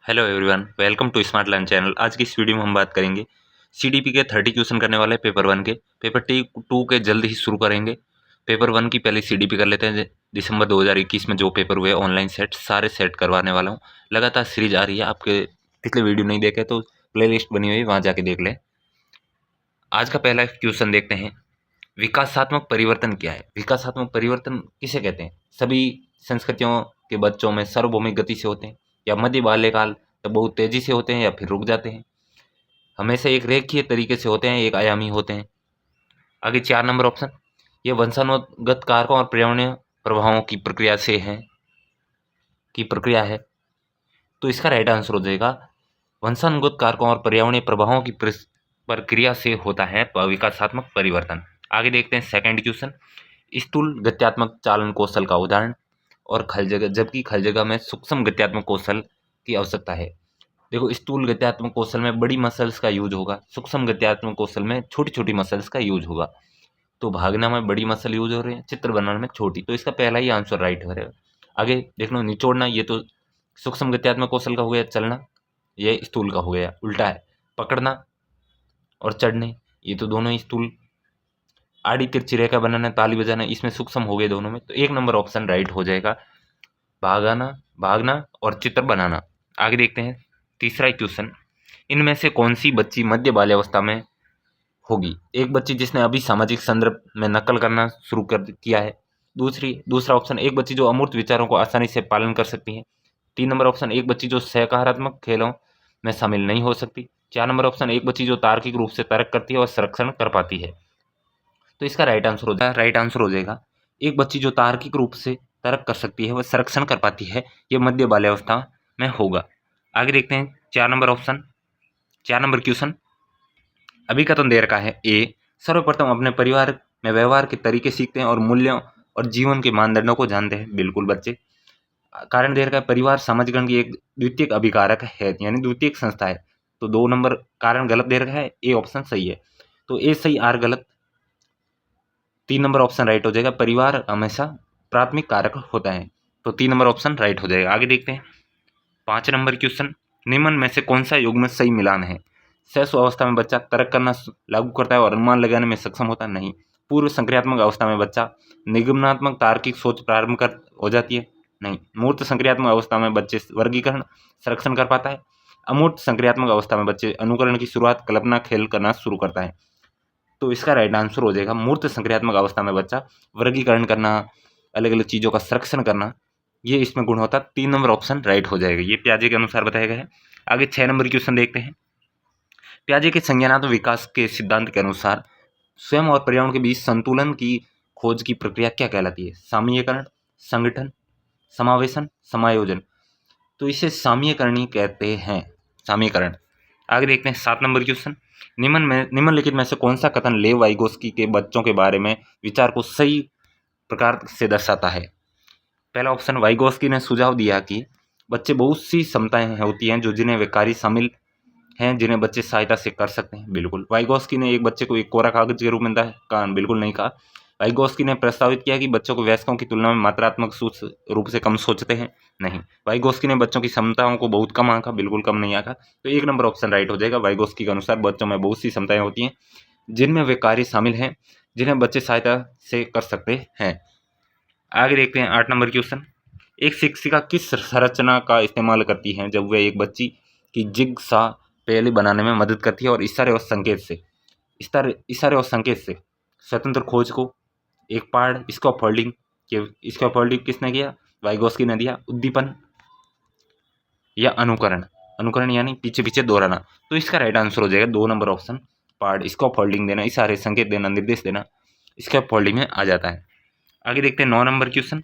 Hello everyone, welcome to smart learn channel. आज की इस वीडियो में हम बात करेंगे सीडीपी के 30 क्वेश्चन करने वाले पेपर वन के। पेपर टू के जल्द ही शुरू करेंगे। पेपर वन की पहले सीडीपी कर लेते हैं। दिसंबर 2021 में जो पेपर हुए ऑनलाइन सेट सारे सेट करवाने वाला हूँ। लगातार सीरीज आ रही है। आपके पिछले वीडियो नहीं देखे तो प्ले लिस्ट बनी हुई है, वहाँ जाके देख लें। आज का पहला क्वेश्चन देखते हैं। विकासात्मक परिवर्तन क्या है? विकासात्मक परिवर्तन किसे कहते हैं? सभी संस्कृतियों के बच्चों में सार्वभौमिक गति से होते हैं, या मध्य बाल्यकाल तब बहुत तेजी से होते हैं, या फिर रुक जाते हैं। हमेशा एक रेखीय तरीके से होते हैं, एक आयामी होते हैं। आगे 4 नंबर ऑप्शन, ये वंशानुगत कारकों और पर्यावरणीय प्रभावों की प्रक्रिया है। तो इसका राइट आंसर हो जाएगा वंशानुगत कारकों और पर्यावरणीय प्रभावों की प्रक्रिया से होता है विकासात्मक परिवर्तन। आगे देखते हैं सेकंड क्वेश्चन। स्थूल गत्यात्मक चालन कौशल का उदाहरण और खल जगह, जबकि खल जगह में सूक्ष्म गत्यात्मक कौशल की आवश्यकता है। देखो, स्थूल गत्यात्मक कौशल में बड़ी मसल्स का यूज होगा, सूक्ष्म गत्यात्मक कौशल में छोटी छोटी मसल्स का यूज होगा। तो भागना में बड़ी मसल यूज हो रही है, चित्र बनाने में छोटी। तो इसका पहला ही आंसर राइट हो रहेगा। आगे देख लो, निचोड़ना ये तो सूक्ष्म गत्यात्मक कौशल का हो गया, चलना ये स्थूल का हो गया, उल्टा है। पकड़ना और चढ़ने ये तो दोनों ही स्थूल। आड़ी तिरछी रेखा बनाना, ताली बजाना, इसमें सूक्ष्म हो गए दोनों में। तो 1 नंबर ऑप्शन राइट हो जाएगा, भागना और चित्र बनाना। आगे देखते हैं तीसरा क्वेश्चन। इनमें से कौन सी बच्ची मध्य बाल्यावस्था में होगी? एक बच्ची जिसने अभी सामाजिक संदर्भ में नकल करना शुरू कर किया है। दूसरा ऑप्शन, एक बच्ची जो अमूर्त विचारों को आसानी से पालन कर सकती है। 3 नंबर ऑप्शन, एक बच्ची जो सकारात्मक खेलों में शामिल नहीं हो सकती। 4 नंबर ऑप्शन, एक बच्ची जो तार्किक रूप से तर्क करती है और संरक्षण कर पाती है। तो इसका राइट आंसर हो जाएगा एक बच्ची जो तार्किक रूप से तर्क कर सकती है, वह संरक्षण कर पाती है, यह मध्य बाल्यावस्था में होगा। आगे देखते हैं 4 नंबर क्वेश्चन। अभिकथन दे रखा है। ए, सर्वप्रथम अपने परिवार में व्यवहार के तरीके सीखते हैं और मूल्यों और जीवन के मानदंडों को जानते हैं। बिल्कुल बच्चे। कारण दे रखा है, परिवार समाजगण की एक द्वितीयक अभिकारक है, यानी द्वितीयक संस्था है। तो 2 नंबर कारण गलत दे रखा है, ए ऑप्शन सही है। तो ए सही, आर गलत। 3 नंबर ऑप्शन राइट हो जाएगा, परिवार हमेशा प्राथमिक कारक होता है। तो 3 नंबर ऑप्शन राइट हो जाएगा। आगे देखते हैं 5 नंबर क्वेश्चन। निम्न में से कौन सा युग्म सही मिलान है? शैशव अवस्था में बच्चा तर्क करना लागू करता है और अनुमान लगाने में सक्षम होता है? नहीं। पूर्व संक्रियात्मक अवस्था में बच्चा निगमनात्मक तार्किक सोच प्रारंभ कर हो जाती है? नहीं। मूर्त संक्रियात्मक अवस्था में बच्चे वर्गीकरण संरक्षण कर पाता है। अमूर्त संक्रियात्मक अवस्था में बच्चे अनुकरण की शुरुआत कल्पना खेल करना शुरू करता है। तो इसका राइट आंसर हो जाएगा मूर्त संक्रियात्मक अवस्था में बच्चा वर्गीकरण करना, अलग अलग चीज़ों का संरक्षण करना, ये इसमें गुण होता है। 3 नंबर ऑप्शन राइट हो जाएगा। ये पियाजे के अनुसार बताया गया है। आगे 6 नंबर क्वेश्चन देखते हैं। पियाजे के संज्ञानात्मक विकास के सिद्धांत के अनुसार स्वयं और पर्यावरण के बीच संतुलन की खोज की प्रक्रिया क्या कहलाती है? साम्यीकरण, संगठन, समावेशन, समायोजन। तो इसे साम्यीकरण कहते हैं, साम्यीकरण। आगे देखते हैं 7 नंबर क्वेश्चन। निम्नलिखित में से कौन सा कथन लेव वाइगोस्की के बच्चों के बारे में विचार को सही प्रकार से दर्शाता है? पहला ऑप्शन, वाइगोस्की ने सुझाव दिया कि बच्चे बहुत सी क्षमताएं होती हैं जो जिन्हें वे कार्य शामिल हैं, जिन्हें बच्चे सहायता से कर सकते हैं। बिल्कुल। वाइगोस्की ने एक बच्चे को एक कोरा कागज के रूप में कहा? बिल्कुल नहीं कहा। वाइगोस्की ने प्रस्तावित किया कि बच्चों को वयस्कों की तुलना में मात्रात्मक रूप से कम सोचते हैं? नहीं। वाइगोस्की ने बच्चों की क्षमताओं को बहुत कम आंका? बिल्कुल कम नहीं आंका। तो 1 नंबर ऑप्शन राइट हो जाएगा। वाइगोस्की के अनुसार बच्चों में बहुत सी क्षमताएं होती हैं जिनमें वे कार्य शामिल हैं, जिन्हें बच्चे सहायता से कर सकते हैं। आगे देखते हैं 8 नंबर क्वेश्चन। एक शिक्षिका किस संरचना का इस्तेमाल करती हैं जब वह एक बच्ची की जिगसा पहेली बनाने में मदद करती है और इशारे और संकेत से स्वतंत्र खोज को? एक पार्ट स्कैफोल्डिंग किसने किया? वाइगोस्की ने दिया। उद्दीपन या अनुकरण यानी पीछे पीछे दोहराना। तो इसका राइट आंसर हो जाएगा 2 नंबर ऑप्शन, पार्ट स्कैफोल्डिंग देना, इशारे, संकेत देना, निर्देश देना, स्कैफोल्डिंग में आ जाता है। आगे देखते हैं 9 नंबर क्वेश्चन।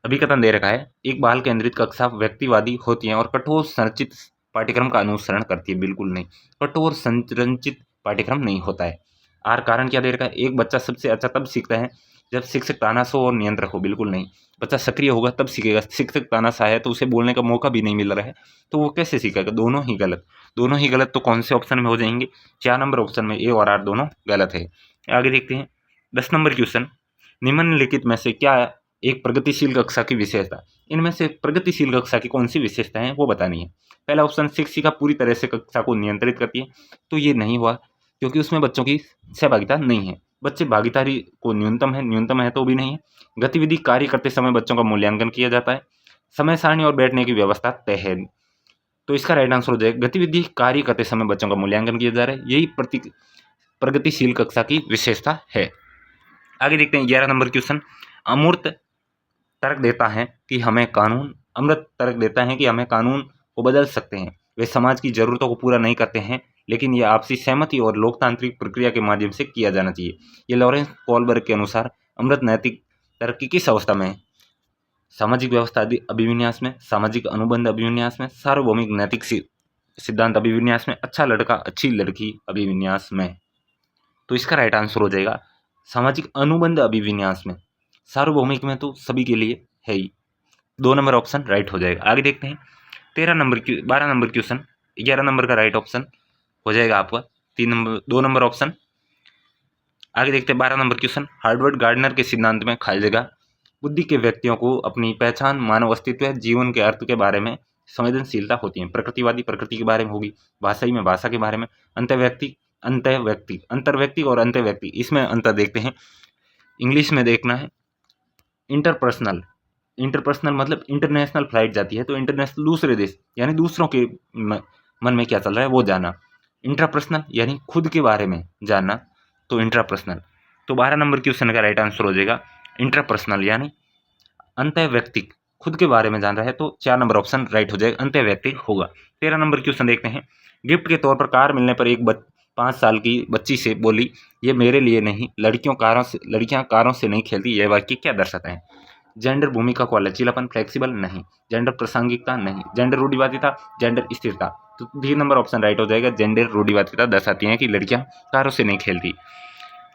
अभिकथन दे रखा है। एक बाल केंद्रित कक्षा व्यक्तिवादी होती है और कठोर संरचित पाठ्यक्रम का अनुसरण करती है? बिल्कुल नहीं। कठोर संरचित पाठ्यक्रम नहीं होता है। आर कारण क्या दे रखा है? एक बच्चा सबसे अच्छा तब सीखता है जब शिक्षक तानाशाह और नियंत्रक हो? बिल्कुल नहीं। बच्चा सक्रिय होगा तब सीखेगा। शिक्षक तानाशाह है तो उसे बोलने का मौका भी नहीं मिल रहा है, तो वो कैसे सीखेगा? दोनों ही गलत। तो कौन से ऑप्शन में हो जाएंगे? 4 नंबर ऑप्शन में ए और आर दोनों गलत है। आगे देखते हैं 10 नंबर क्वेश्चन। निम्नलिखित में से क्या एक प्रगतिशील कक्षा की विशेषता। इनमें से प्रगतिशील कक्षा की कौन सी विशेषता है वो बतानी है। पहला ऑप्शन, शिक्षिका पूरी तरह से कक्षा को नियंत्रित करती है। तो ये नहीं हुआ, क्योंकि उसमें बच्चों की सहभागिता नहीं है। बच्चे भागीदारी को न्यूनतम है तो भी नहीं है। गतिविधि कार्य करते समय बच्चों का मूल्यांकन किया जाता है। समय सारणी और बैठने की व्यवस्था तय है। तो इसका राइट आंसर हो जाएगा गतिविधि कार्य करते समय बच्चों का मूल्यांकन किया जा रहा है। यही प्रगतिशील कक्षा की विशेषता है। आगे देखते हैं 11 नंबर क्वेश्चन। अमूर्त तर्क देता है कि हमें कानून अमृत तर्क देता है कि हमें कानून को बदल सकते हैं। वे समाज की जरूरतों को पूरा नहीं करते हैं, लेकिन यह आपसी सहमति और लोकतांत्रिक प्रक्रिया के माध्यम से किया जाना चाहिए। ये लॉरेंस कोलबर्ग के अनुसार अमृत नैतिक तर्क की किस अवस्था में है? सामाजिक व्यवस्था अभिविन्यास में, सामाजिक अनुबंध अभिविन्यास में, सार्वभौमिक नैतिक सिद्धांत अभिविन्यास में, अच्छा लड़का अच्छी लड़की अभिविन्यास में। तो इसका राइट आंसर हो जाएगा सामाजिक अनुबंध अभिविन्यास में। सार्वभौमिक में तो सभी के लिए है ही। 2 नंबर ऑप्शन राइट हो जाएगा। आगे देखते हैं 12 नंबर क्वेश्चन। 11 नंबर का राइट ऑप्शन हो जाएगा आपका 2 नंबर ऑप्शन। आगे देखते हैं 12 नंबर क्वेश्चन। हार्वर्ड गार्डनर के सिद्धांत में खाली जगह बुद्धि के व्यक्तियों को अपनी पहचान, मानव अस्तित्व, जीवन के अर्थ के बारे में संवेदनशीलता होती है। प्रकृतिवादी प्रकृति के बारे में होगी, भाषाई में भाषा के बारे में, अंतर्व्यक्ति और अंतर्व्यक्ति, इसमें अंतर देखते हैं। इंग्लिश में देखना है इंटरपर्सनल मतलब इंटरनेशनल फ्लाइट जाती है तो इंटरनेशनल दूसरे देश यानी दूसरों के मन में क्या चल रहा है वो जाना। इंट्रापर्सनल यानी खुद के बारे में जानना, तो इंट्रापर्सनल। तो 12 नंबर क्वेश्चन का राइट आंसर हो जाएगा इंट्रापर्सनल यानी अंतर्वैयक्तिक, खुद के बारे में जान रहा है, तो 4 नंबर ऑप्शन राइट हो जाएगा, अंतर्वैयक्तिक होगा। 13 नंबर क्वेश्चन देखते हैं। गिफ्ट के तौर पर कार मिलने पर एक 5 साल की बच्ची से बोली, ये मेरे लिए नहीं, लड़कियां कारों से नहीं खेलती। यह वाक्य क्या दर्शाता है? जेंडर भूमिका को लचीलापन, फ्लेक्सिबल नहीं, जेंडर प्रासंगिकता नहीं, जेंडर रूढ़िवादिता, जेंडर स्थिरता। तो 3 नंबर ऑप्शन राइट हो जाएगा, जेंडर रूढ़िवादिता दर्शाती है कि लड़कियां कारों से नहीं खेलती।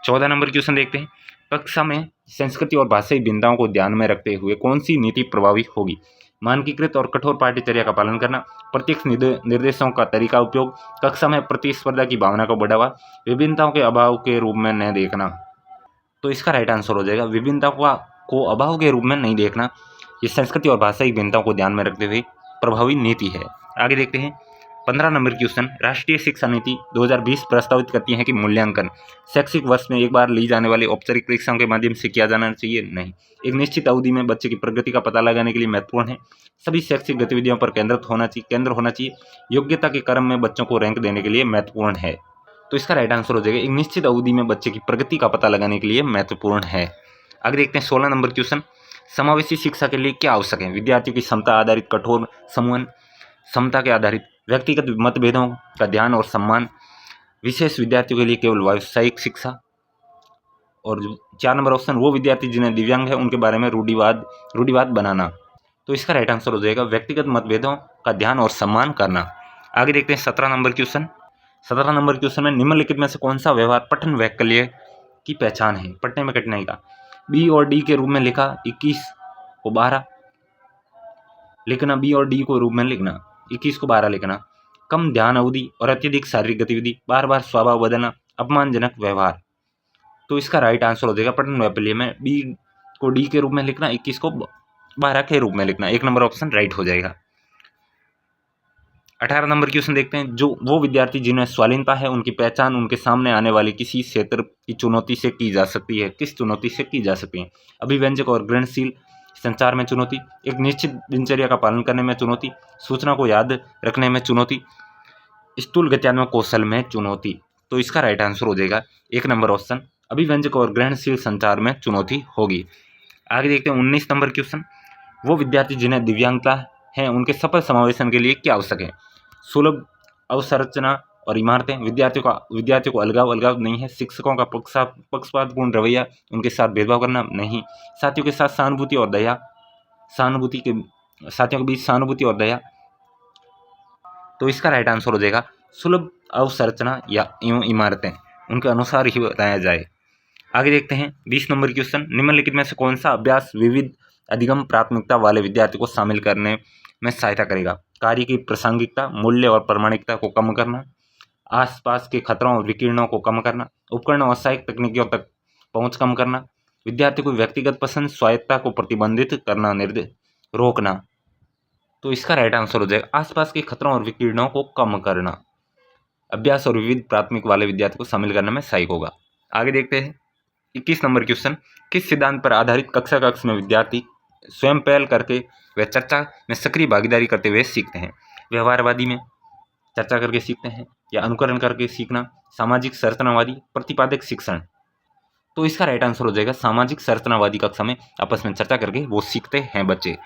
14 नंबर क्वेश्चन देखते हैं। कक्षा में संस्कृति और भाषाई भिन्नताओं को ध्यान में रखते हुए कौन सी नीति प्रभावी होगी? मानकीकृत और कठोर पाठ्यचर्या का पालन करना, प्रत्यक्ष निर्देशों का तरीका उपयोग, कक्षा में प्रतिस्पर्धा की भावना को बढ़ावा, विभिन्नताओं के अभाव के रूप में न देखना। तो इसका राइट आंसर हो जाएगा विभिन्नता को अभाव के रूप में नहीं देखना। ये संस्कृति और भाषाई भिन्नताओं को ध्यान में रखते हुए प्रभावी नीति है। आगे देखते हैं 15 नंबर क्वेश्चन। राष्ट्रीय शिक्षा नीति 2020 प्रस्तावित करती है कि मूल्यांकन शैक्षिक वर्ष में एक बार ली जाने वाली औपचारिक परीक्षाओं के माध्यम से किया जाना चाहिए? नहीं। एक निश्चित अवधि में बच्चे की प्रगति का पता लगाने के लिए महत्वपूर्ण है। सभी शैक्षिक गतिविधियों पर केंद्र होना चाहिए। योग्यता के क्रम में बच्चों को रैंक देने के लिए महत्वपूर्ण है। तो इसका राइट आंसर हो जाएगा एक निश्चित अवधि में बच्चे की प्रगति का पता लगाने के लिए महत्वपूर्ण है। आगे देखते हैं 16 नंबर क्वेश्चन। समावेशी शिक्षा के लिए क्या आवश्यक है? विद्यार्थियों की क्षमता आधारित कठोर समूहन, क्षमता के आधारित व्यक्तिगत मतभेदों का ध्यान और सम्मान, विशेष विद्यार्थियों के लिए केवल व्यावसायिक शिक्षा, और 4 नंबर ऑप्शन वो विद्यार्थी जिन्हें दिव्यांग है उनके बारे में रूढ़िवाद बनाना। तो इसका राइट आंसर हो जाएगा व्यक्तिगत मतभेदों का ध्यान और सम्मान करना। आगे देखते हैं 17 नंबर क्वेश्चन। 17 नंबर क्वेश्चन में निम्नलिखित में से कौन सा व्यवहार पठन वैकल्य की पहचान है? पढ़ने में कठिनाई का बी और डी के रूप में लिखा, 21 को 12 लिखना, बी और डी को रूप में लिखना, 21 को 12 लिखना, कम ध्यान अवधि और अत्यधिक शारीरिक गतिविधि, बार बार स्वभाव बदलना, अपमानजनक व्यवहार। तो इसका राइट आंसर हो जाएगा पठन वैकल्य में बी को डी के रूप में लिखना, 21 को 12 के रूप में लिखना। 1 नंबर ऑप्शन राइट हो जाएगा। 18 नंबर क्वेश्चन देखते हैं। जो वो विद्यार्थी जिन्हें स्वाधीनता है उनकी पहचान उनके सामने आने वाली किसी क्षेत्र की चुनौती से की जा सकती है? किस चुनौती से की जा सकती है? अभिव्यंजक और ग्रहणशील संचार में चुनौती, एक निश्चित दिनचर्या का पालन करने में चुनौती, सूचना को याद रखने में चुनौती, स्थूल गत्यात्मक कौशल में चुनौती। तो इसका राइट आंसर हो जाएगा 1 नंबर ऑप्शन, अभिव्यंजक और ग्रहणशील संचार में चुनौती होगी। आगे देखते हैं 19 नंबर क्वेश्चन। वो विद्यार्थी जिन्हें दिव्यांगता है उनके सफल समावेशन के लिए क्या आवश्यक है? सुलभ अवसंरचना और इमारतें, विद्यार्थियों को अलगाव नहीं है, शिक्षकों का पक्षपातपूर्ण रवैया, उनके साथ भेदभाव करना नहीं, साथियों के साथ साथियों के बीच सहानुभूति और दया। तो इसका राइट आंसर हो जाएगा सुलभ अवसंरचना या इमारतें, उनके अनुसार ही बताया जाए। आगे देखते हैं 20 नंबर क्वेश्चन। निम्नलिखित में से कौन सा अभ्यास विविध अधिगम प्राथमिकता वाले विद्यार्थी को शामिल करने में सहायता करेगा? कार्य की प्रासंगिकता, मूल्य और प्रामाणिकता को कम करना, आसपास के खतरों और विकिरणों को कम करना, उपकरणों और सहायक तकनीकों तक पहुंच कम करना, विद्यार्थी को व्यक्तिगत पसंद स्वायत्ता को प्रतिबंधित करना, रोकना। तो इसका राइट आंसर हो जाएगा आसपास के खतरों और विकिरणों को कम करना। अभ्यास और विविध प्राथमिक वाले विद्यार्थी को शामिल करने में सहायक होगा। आगे देखते हैं 21 नंबर क्वेश्चन। किस सिद्धांत पर आधारित कक्षा कक्ष में विद्यार्थी स्वयं पहल करके व चर्चा में सक्रिय भागीदारी करते हुए सीखते हैं? व्यवहारवादी में चर्चा करके सीखते हैं या अनुकरण करके सीखना, सामाजिक संरचनावादी, प्रतिपादक शिक्षण। तो इसका राइट आंसर हो जाएगा सामाजिक संरचनावादी कक्षा में आपस में चर्चा करके वो सीखते हैं बच्चे।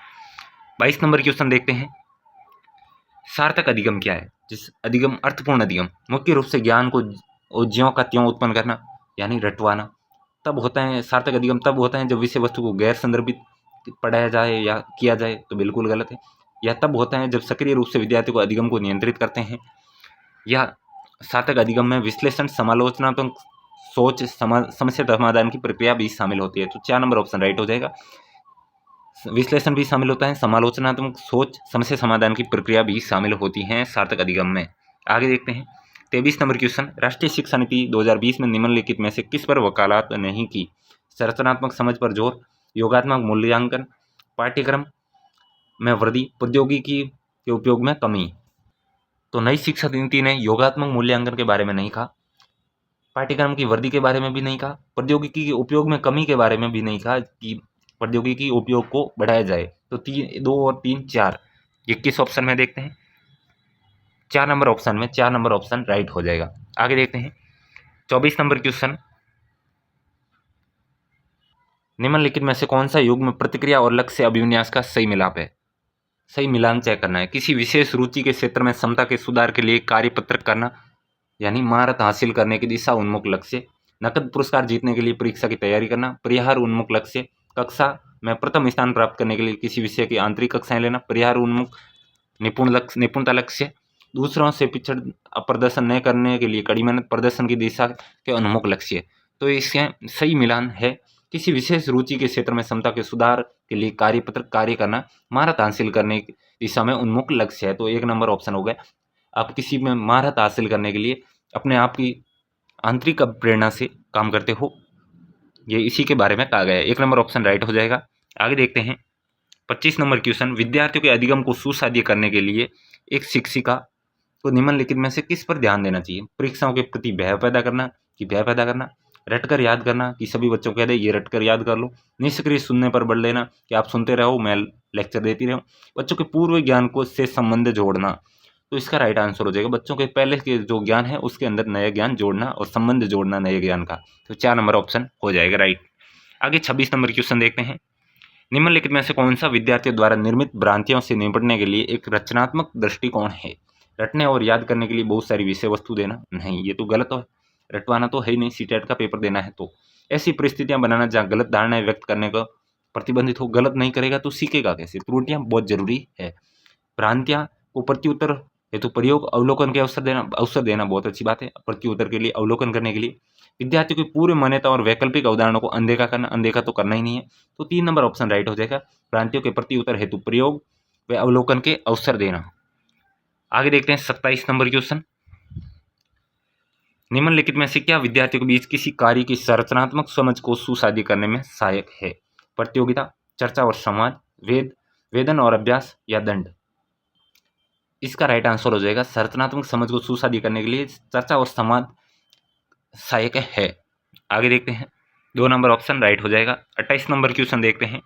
22 नंबर क्वेश्चन देखते हैं। सार्थक अधिगम क्या है? जिस अधिगम अर्थपूर्ण अधिगम मुख्य रूप से ज्ञान को ज्यों का त्यों उत्पन्न करना यानी रटवाना। तब होता है सार्थक अधिगम तब होता है जब विषय वस्तु को गैर संदर्भित पढ़ाया जाए या किया जाए तो बिल्कुल गलत है। या तब होता है जब सक्रिय रूप से विद्यार्थी को अधिगम को नियंत्रित करते हैं। या सार्थक अधिगम में विश्लेषण, समालोचनात्मक सोच, समस्या समाधान की प्रक्रिया भी शामिल होती है। तो 4 नंबर ऑप्शन राइट हो जाएगा। विश्लेषण भी शामिल होता है, समालोचनात्मक सोच, समस्या समाधान की प्रक्रिया भी शामिल होती हैं सार्थक अधिगम में। आगे देखते हैं 23 नंबर क्वेश्चन। राष्ट्रीय शिक्षा नीति 2020 में निम्नलिखित में से किस पर वकालत नहीं की? संरचनात्मक समझ पर जोर, योगात्मक मूल्यांकन, पाठ्यक्रम में वृद्धि, प्रौद्योगिकी के उपयोग में कमी। तो नई शिक्षा नीति ने योगात्मक मूल्यांकन के बारे में नहीं कहा, पाठ्यक्रम की वृद्धि के बारे में भी नहीं कहा, प्रौद्योगिकी के उपयोग में कमी के बारे में भी नहीं कहा कि प्रौद्योगिकी उपयोग को बढ़ाया जाए। तो 2 और 3 4 ये किस ऑप्शन में देखते हैं? 4 नंबर ऑप्शन में 4 नंबर ऑप्शन राइट हो जाएगा। आगे देखते हैं 24 नंबर क्वेश्चन। निम्नलिखित में से कौन सा युग्म प्रतिक्रिया और लक्ष्य अभिविन्यास का सही मिलाप है? सही मिलान चेक करना है। किसी विशेष रुचि के क्षेत्र में क्षमता के सुधार के लिए कार्यपत्र करना यानी महारत हासिल करने की दिशा उन्मुख लक्ष्य, नकद पुरस्कार जीतने के लिए परीक्षा की तैयारी करना, परिहार उन्मुख लक्ष्य, कक्षा में प्रथम स्थान प्राप्त करने के लिए किसी विषय की आंतरिक कक्षाएं लेना, परिहार उन्मुख निपुणता लक्ष्य, दूसरों से पिछड़ प्रदर्शन न करने के लिए कड़ी मेहनत, प्रदर्शन की दिशा के उन्मुख लक्ष्य। तो इसके सही मिलान है किसी विशेष रुचि के क्षेत्र में क्षमता के सुधार के लिए कार्यपत्र कार्य करना, महारत हासिल करने की दिशा में उन्मुख लक्ष्य है। तो 1 नंबर ऑप्शन हो गया। आप किसी में महारत हासिल करने के लिए अपने आप की आंतरिक प्रेरणा से काम करते हो, ये इसी के बारे में कहा गया है। 1 नंबर ऑप्शन राइट हो जाएगा। आगे देखते हैं 25 नंबर क्वेश्चन। विद्यार्थियों के अधिगम को सुसाध्य करने के लिए एक शिक्षिका को निम्नलिखित में से किस पर ध्यान देना चाहिए? परीक्षाओं के प्रति भय पैदा करना, रटकर याद करना कि सभी बच्चों को कह दे ये रटकर याद कर लो, निष्क्रिय सुनने पर बल देना कि आप सुनते रहो मैं लेक्चर देती रहूं, बच्चों के पूर्व ज्ञान को से संबंध जोड़ना। तो इसका राइट आंसर हो जाएगा बच्चों के पहले के जो ज्ञान है उसके अंदर नया ज्ञान जोड़ना और संबंध जोड़ना नए ज्ञान का। तो 4 नंबर ऑप्शन हो जाएगा राइट। आगे 26 नंबर क्वेश्चन देखते हैं। निम्नलिखित में से कौन सा विद्यार्थियों द्वारा निर्मित भ्रांतियों से निपटने के लिए एक रचनात्मक दृष्टिकोण है? रटने और याद करने के लिए बहुत सारी विषय वस्तु देना नहीं, ये तो गलत है। रटवाना तो है ही नहीं, सीटेट का पेपर देना है तो ऐसी परिस्थितियां बनाना जहां गलत धारणाएं व्यक्त करने का प्रतिबंधित हो। गलत नहीं करेगा तो सीखेगा कैसे? त्रुटियां बहुत जरूरी है। भ्रांतियां को प्रत्युत्तर हेतु प्रयोग, अवलोकन के अवसर देना बहुत अच्छी बात है। प्रत्युत्तर के लिए, अवलोकन करने के लिए विद्यार्थियों की पूरे मान्यता और वैकल्पिक अवधारणाओं को अनदेखा करना, अनदेखा तो करना ही नहीं है। तो 3 नंबर ऑप्शन राइट हो जाएगा। भ्रांतियों के प्रत्युत्तर हेतु प्रयोग व अवलोकन के अवसर देना। आगे देखते हैं 27 नंबर क्वेश्चन। निम्नलिखित में से क्या विद्यार्थियों के बीच किसी कार्य की संरचनात्मक समझ को सुसाध्य करने में सहायक है? प्रतियोगिता, चर्चा और संवाद, वेदन और अभ्यास या दंड। इसका राइट आंसर हो जाएगा संरचनात्मक समझ को सुसाध्य करने के लिए चर्चा और संवाद सहायक है। आगे देखते हैं 2 नंबर ऑप्शन राइट हो जाएगा। 28 नंबर क्वेश्चन देखते हैं।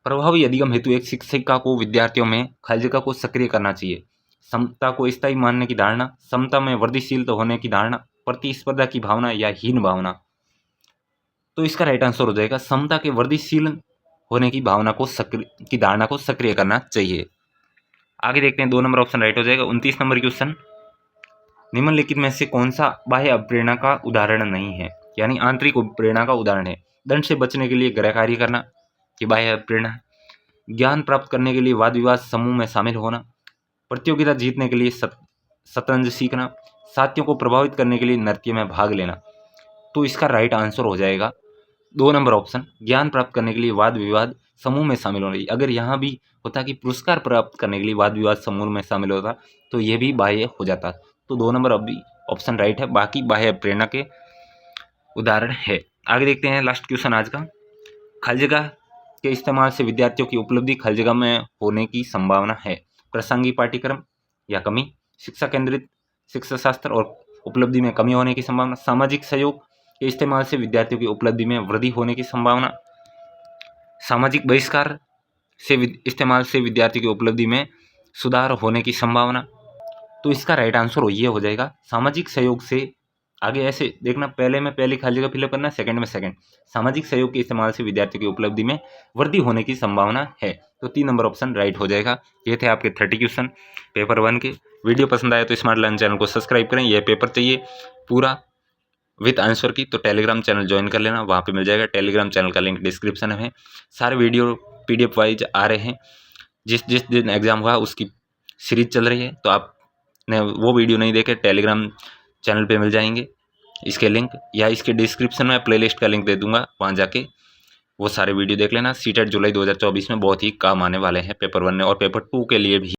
प्रभावी अधिगम हेतु एक शिक्षिका को विद्यार्थियों में खलजका को सक्रिय करना चाहिए। समता को स्थायी मानने की धारणा, समता में वृद्धिशील होने की धारणा, प्रतिस्पर्धा की भावना या हीन भावना। तो इसका राइट आंसर हो जाएगा समता के वृद्धिशील होने की भावना को की धारणा को सक्रिय करना चाहिए। आगे देखते हैं 2 नंबर ऑप्शन राइट हो जाएगा। 29 नंबर क्वेश्चन। निम्नलिखित में से कौन सा बाह्य प्रेरणा का उदाहरण नहीं है? यानी आंतरिक प्रेरणा का उदाहरण है। दंड से बचने के लिए गृह कार्य करना कि बाह्य प्रेरणा, ज्ञान प्राप्त करने के लिए वाद विवाद समूह में शामिल होना, प्रतियोगिता जीतने के लिए शतरंज सीखना, साथियों को प्रभावित करने के लिए नृत्य में भाग लेना। तो इसका राइट आंसर हो जाएगा 2 नंबर ऑप्शन, ज्ञान प्राप्त करने के लिए वाद विवाद समूह में शामिल होना। अगर यहाँ भी होता कि पुरस्कार प्राप्त करने के लिए वाद विवाद समूह में शामिल होता तो ये भी बाह्य हो जाता। तो 2 नंबर अभी ऑप्शन राइट है, बाकी बाह्य प्रेरणा के उदाहरण है। आगे देखते हैं लास्ट क्वेश्चन आज का। खाली जगह के इस्तेमाल से विद्यार्थियों की उपलब्धि खाली जगह में होने की संभावना है। प्रासंगिक पाठ्यक्रम या कमी, शिक्षा केंद्रित शिक्षा शास्त्र और उपलब्धि में कमी होने की संभावना, सामाजिक सहयोग के इस्तेमाल से विद्यार्थियों की उपलब्धि में वृद्धि होने की संभावना, सामाजिक बहिष्कार से इस्तेमाल से विद्यार्थियों की उपलब्धि में सुधार होने की संभावना। तो इसका राइट आंसर ये हो जाएगा सामाजिक सहयोग से। आगे ऐसे देखना, पहले में पहली खाली जगह फिलअप करना, सेकंड में सेकंड। सामाजिक सहयोग के इस्तेमाल से विद्यार्थियों की उपलब्धि में वृद्धि होने की संभावना है। तो 3 नंबर ऑप्शन राइट हो जाएगा। ये थे आपके 30 क्वेश्चन पेपर 1 के। वीडियो पसंद आया तो स्मार्ट लर्न चैनल को सब्सक्राइब करें। यह पेपर चाहिए पूरा विथ आंसर की तो टेलीग्राम चैनल ज्वाइन कर लेना, वहाँ पे मिल जाएगा। टेलीग्राम चैनल का लिंक डिस्क्रिप्शन में है। सारे वीडियो PDF वाइज आ रहे हैं। जिस दिन एग्जाम हुआ उसकी सीरीज चल रही है, तो आपने वो वीडियो नहीं देखे टेलीग्राम चैनल पे मिल जाएंगे इसके लिंक, या इसके डिस्क्रिप्शन में प्लेलिस्ट का लिंक दे दूंगा, वहाँ जाके वो सारे वीडियो देख लेना। सीटेट जुलाई 2024 में बहुत ही काम आने वाले हैं पेपर 1 और पेपर 2 के लिए भी।